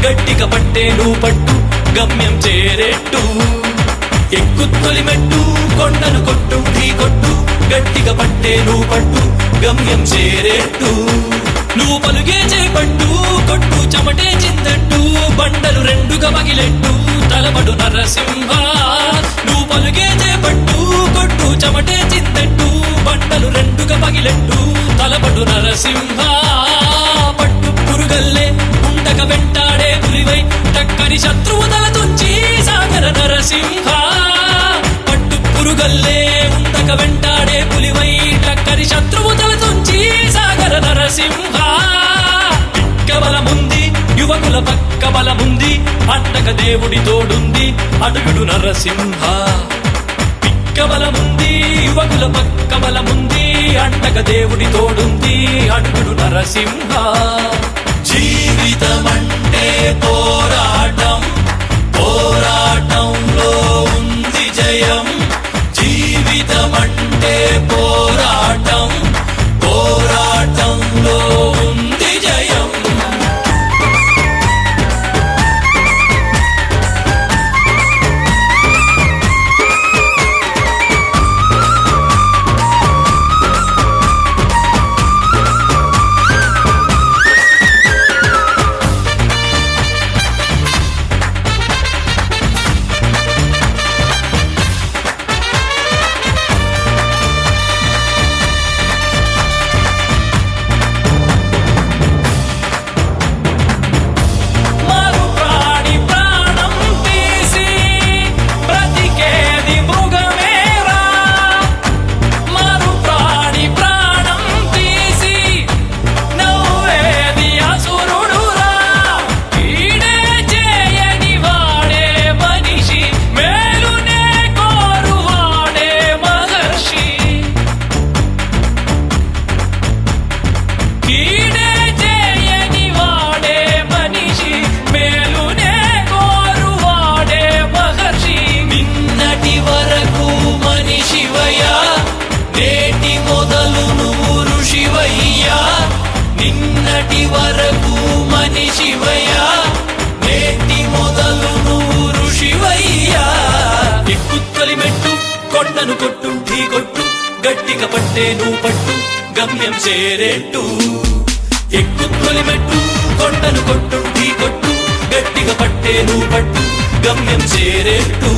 గట్టిగా పట్టే నువ్వు పట్టు గమ్యం చేరేట్టు ఎక్కు తొలిమెట్టు కొండను కొట్టు ఢీ కొట్టు గట్టిగా పట్టే నువ్వు పట్టు గమ్యం చేరేట్టు నువ్వు పలుగే చేపట్టు కొట్టు చెమటే చిందట్టు బండలు రెండుగా మగిలెట్టు తలబడు నరసింహ నువ్వు పలుగే చేపట్టు కొట్టు చెమటే చిందట్టు బండలు రెండుగా మగిలెట్టు తలబడు నరసింహ పట్టు పురుగల్లే ఉండక వెంటాడే పులివై టక్కని శత్రువు తల తుంచి సాగర నరసింహ పట్టు పురుగల్లే ఉండక వెంటాడే పులివై టక్కని శత్రువు తల తుంచి సాగర నరసింహ బలముంది యువకుల పక్క బలముంది అండక దేవుడి తోడుంది అడుగుడు నరసింహ పిక్క బలముంది యువకుల పక్క బలముంది అండక దేవుడి తోడుంది అడుగుడు నరసింహ జీవితమంటే పోరాటం పోరాటంలో ఉంది జయం జీవితమంటే పోరాటం పోరాటంలో ఉంది జయం నిన్నటి వరకు మనిషివయ్యా నేటి మొదలు నువ్వు ఋషివయ్యా ఎక్కు తొలిమెట్టు కొండను కొట్టు ఢీ కొట్టు గట్టిగా పట్టే నువ్వు పట్టు గమ్యం చేరేట్టు ఎక్కు తొలిమెట్టు కొండను కొట్టు ఢీ కొట్టు గట్టిగా పట్టే నువ్వు పట్టు గమ్యం చేరేట్టు